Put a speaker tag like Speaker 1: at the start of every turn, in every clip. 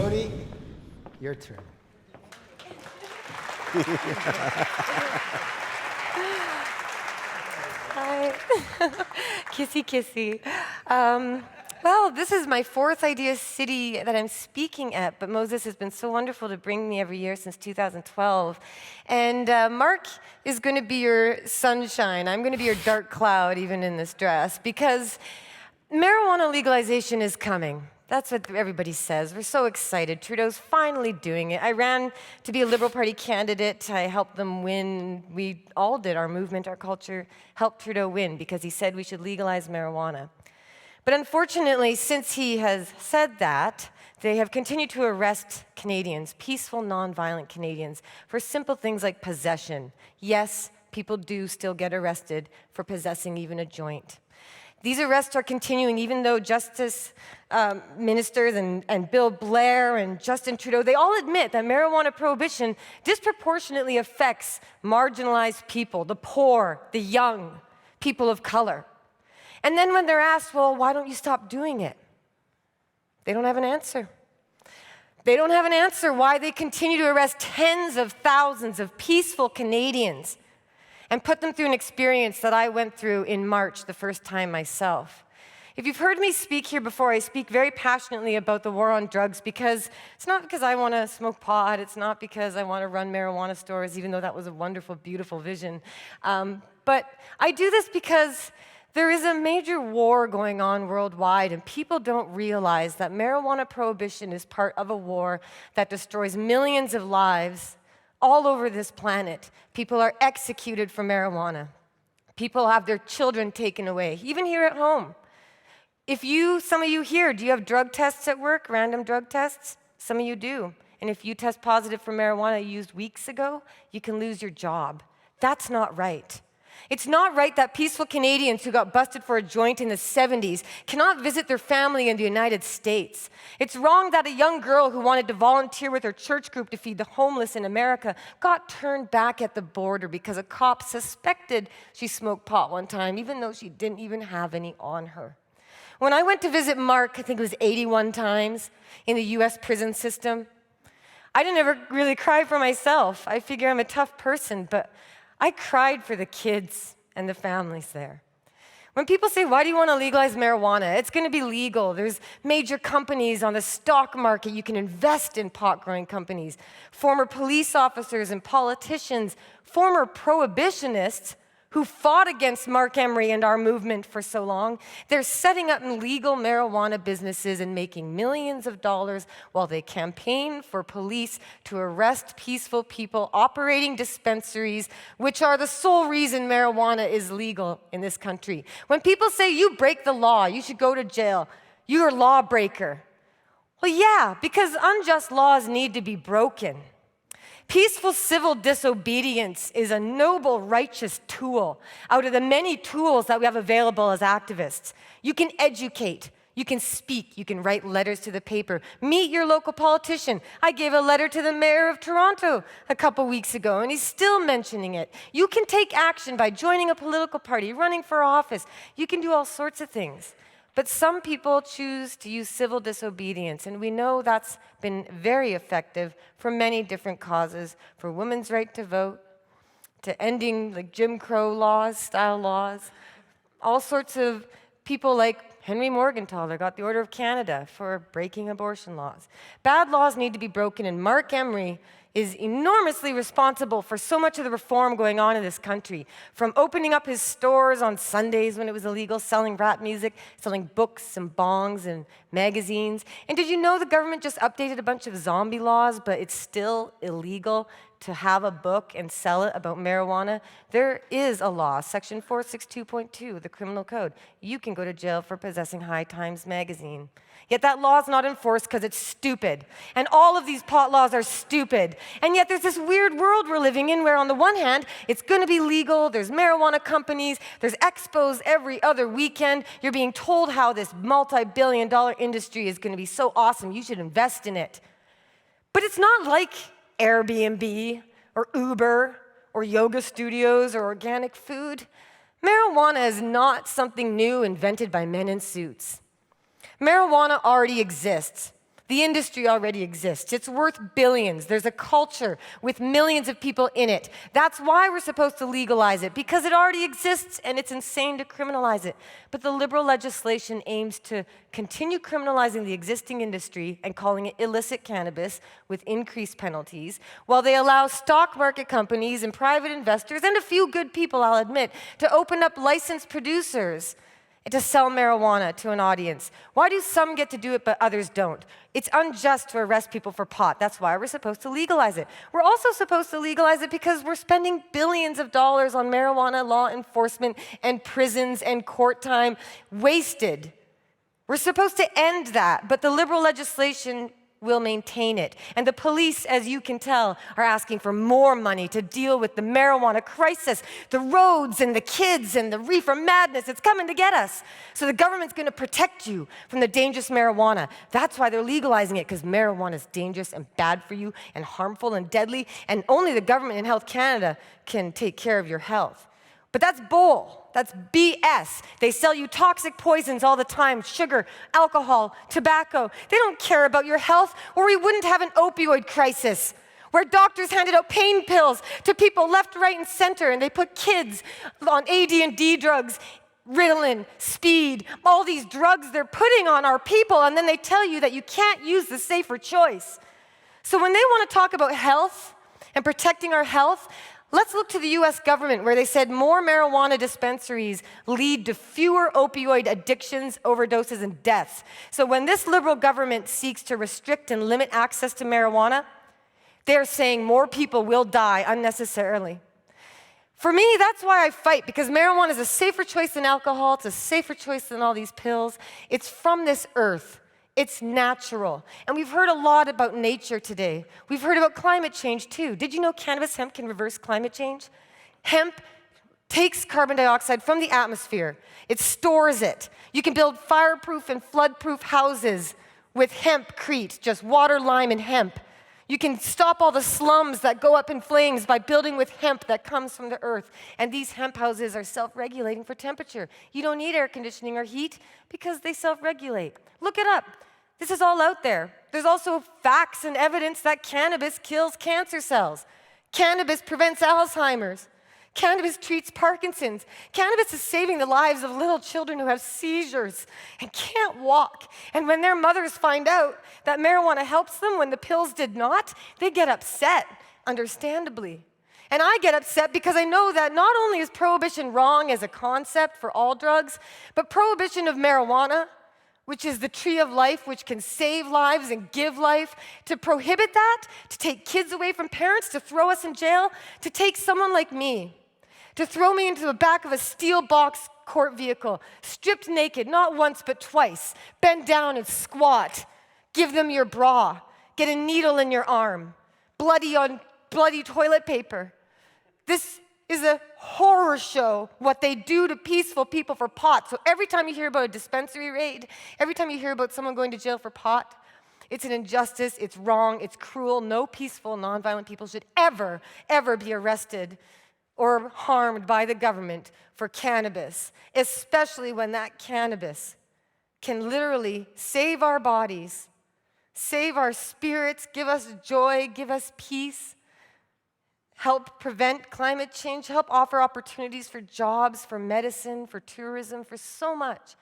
Speaker 1: Jodie, your turn.
Speaker 2: Hi. Kissy, kissy. Well, this is my fourth IdeaCity that I'm speaking at, but Moses has been so wonderful to bring me every year since 2012. And Mark is going to be your sunshine. I'm going to be your dark cloud, even in this dress, because marijuana legalization is coming. That's what everybody says. We're so excited. Trudeau's finally doing it. I ran to be a Liberal Party candidate. I helped them win. We all did. Our movement, our culture helped Trudeau win because he said we should legalize marijuana. But unfortunately, since he has said that, they have continued to arrest Canadians, peaceful, nonviolent Canadians, for simple things like possession. Yes, people do still get arrested for possessing even a joint. These arrests are continuing even though Justice ministers and Bill Blair and Justin Trudeau, they all admit that marijuana prohibition disproportionately affects marginalized people, the poor, the young, people of color. And then when they're asked, well, why don't you stop doing it? They don't have an answer. They don't have an answer why they continue to arrest tens of thousands of peaceful Canadians and put them through an experience that I went through in March the first time myself. If you've heard me speak here before, I speak very passionately about the war on drugs because it's not because I want to smoke pot, it's not because I want to run marijuana stores, even though that was a wonderful, beautiful vision. But I do this because there is a major war going on worldwide, and people don't realize that marijuana prohibition is part of a war that destroys millions of lives all over this planet. People are executed for marijuana. People have their children taken away, even here at home. Some of you here, do you have drug tests at work, random drug tests? Some of you do. And if you test positive for marijuana used weeks ago, you can lose your job. That's not right. It's not right that peaceful Canadians who got busted for a joint in the 70s cannot visit their family in the United States. It's wrong that a young girl who wanted to volunteer with her church group to feed the homeless in America got turned back at the border because a cop suspected she smoked pot one time, even though she didn't even have any on her. When I went to visit Mark, I think it was 81 times in the US prison system, I didn't ever really cry for myself. I figure I'm a tough person, but I cried for the kids and the families there. When people say, why do you want to legalize marijuana? It's going to be legal. There's major companies on the stock market. You can invest in pot-growing companies. Former police officers and politicians, former prohibitionists who fought against Mark Emery and our movement for so long, they're setting up legal marijuana businesses and making millions of dollars while they campaign for police to arrest peaceful people operating dispensaries, which are the sole reason marijuana is legal in this country. When people say you break the law, you should go to jail, you're a lawbreaker. Well, yeah, because unjust laws need to be broken. Peaceful civil disobedience is a noble, righteous tool out of the many tools that we have available as activists. You can educate, you can speak, you can write letters to the paper, meet your local politician. I gave a letter to the mayor of Toronto a couple weeks ago, and he's still mentioning it. You can take action by joining a political party, running for office. You can do all sorts of things. But some people choose to use civil disobedience, and we know that's been very effective for many different causes, for women's right to vote, to ending like Jim Crow laws, style laws, all sorts of people like Henry Morgentaler got the Order of Canada for breaking abortion laws. Bad laws need to be broken, and Mark Emery is enormously responsible for so much of the reform going on in this country, from opening up his stores on Sundays when it was illegal, selling rap music, selling books and bongs and magazines. And did you know the government just updated a bunch of zombie laws, but it's still illegal to have a book and sell it about marijuana? There is a law, Section 462.2 of the Criminal Code. You can go to jail for possessing High Times magazine. Yet that law is not enforced because it's stupid. And all of these pot laws are stupid. And yet there's this weird world we're living in where on the one hand, it's going to be legal, there's marijuana companies, there's expos every other weekend. You're being told how this multi-billion-dollar industry is going to be so awesome, you should invest in it. But it's not like Airbnb or Uber or yoga studios or organic food. Marijuana is not something new invented by men in suits. Marijuana already exists. The industry already exists. It's worth billions. There's a culture with millions of people in it. That's why we're supposed to legalize it, because it already exists and it's insane to criminalize it. But the liberal legislation aims to continue criminalizing the existing industry and calling it illicit cannabis with increased penalties, while they allow stock market companies and private investors, and a few good people, I'll admit, to open up licensed producers to sell marijuana to an audience. Why do some get to do it but others don't? It's unjust to arrest people for pot. That's why we're supposed to legalize it. We're also supposed to legalize it because we're spending billions of dollars on marijuana law enforcement and prisons and court time wasted. We're supposed to end that, but the liberal legislation will maintain it. And the police, as you can tell, are asking for more money to deal with the marijuana crisis, the roads and the kids and the reefer madness. It's coming to get us. So the government's going to protect you from the dangerous marijuana. That's why they're legalizing it, because marijuana is dangerous and bad for you and harmful and deadly, and only the government and Health Canada can take care of your health. But that's bull. That's BS. They sell you toxic poisons all the time: sugar, alcohol, tobacco. They don't care about your health, or we wouldn't have an opioid crisis where doctors handed out pain pills to people left, right, and center, and they put kids on AD&D drugs, Ritalin, speed, all these drugs they're putting on our people, and then they tell you that you can't use the safer choice. So when they want to talk about health and protecting our health, let's look to the US government, where they said more marijuana dispensaries lead to fewer opioid addictions, overdoses, and deaths. So when this liberal government seeks to restrict and limit access to marijuana, they're saying more people will die unnecessarily. For me, that's why I fight, because marijuana is a safer choice than alcohol. It's a safer choice than all these pills. It's from this earth. It's natural. And we've heard a lot about nature today. We've heard about climate change too. Did you know cannabis hemp can reverse climate change? Hemp takes carbon dioxide from the atmosphere. It stores it. You can build fireproof and floodproof houses with hempcrete, just water, lime, and hemp. You can stop all the slums that go up in flames by building with hemp that comes from the earth. And these hemp houses are self-regulating for temperature. You don't need air conditioning or heat because they self-regulate. Look it up. This is all out there. There's also facts and evidence that cannabis kills cancer cells. Cannabis prevents Alzheimer's. Cannabis treats Parkinson's. Cannabis is saving the lives of little children who have seizures and can't walk. And when their mothers find out that marijuana helps them when the pills did not, they get upset, understandably. And I get upset because I know that not only is prohibition wrong as a concept for all drugs, but prohibition of marijuana, which is the tree of life, which can save lives and give life, to prohibit that, to take kids away from parents, to throw us in jail, to take someone like me, to throw me into the back of a steel box court vehicle, stripped naked, not once but twice, bend down and squat, give them your bra, get a needle in your arm, bloody toilet paper. This is a horror show, what they do to peaceful people for pot. So every time you hear about a dispensary raid, every time you hear about someone going to jail for pot, it's an injustice, it's wrong, it's cruel. No peaceful, nonviolent people should ever, ever be arrested or harmed by the government for cannabis, especially when that cannabis can literally save our bodies, save our spirits, give us joy, give us peace, help prevent climate change, help offer opportunities for jobs, for medicine, for tourism, for so much.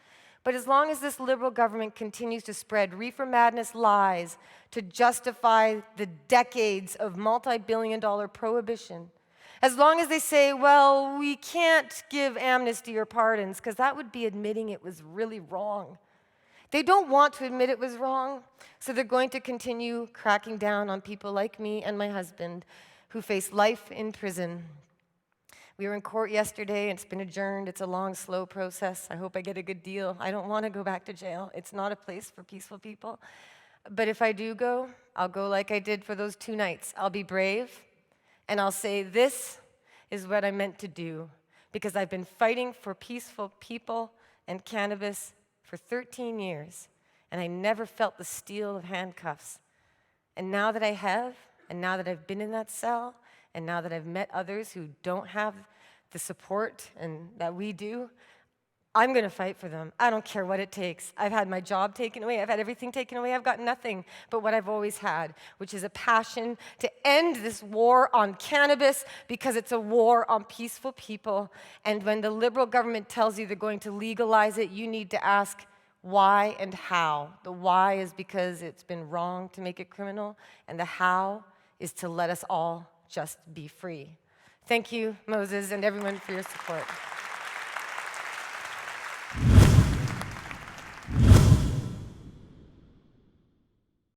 Speaker 2: But as long as this liberal government continues to spread reefer madness lies to justify the decades of multi-billion-dollar prohibition, as long as they say, well, we can't give amnesty or pardons because that would be admitting it was really wrong. They don't want to admit it was wrong, so they're going to continue cracking down on people like me and my husband who face life in prison. We were in court yesterday, and it's been adjourned. It's a long, slow process. I hope I get a good deal. I don't want to go back to jail. It's not a place for peaceful people. But if I do go, I'll go like I did for those 2 nights. I'll be brave, and I'll say, this is what I meant to do, because I've been fighting for peaceful people and cannabis for 13 years, and I never felt the steel of handcuffs. And now that I have, and now that I've been in that cell, and now that I've met others who don't have the support and that we do, I'm going to fight for them. I don't care what it takes. I've had my job taken away. I've had everything taken away. I've got nothing but what I've always had, which is a passion to end this war on cannabis because it's a war on peaceful people. And when the liberal government tells you they're going to legalize it, you need to ask why and how. The why is because it's been wrong to make it criminal, and the how is to let us all just be free. Thank you, Moses, and everyone for your support.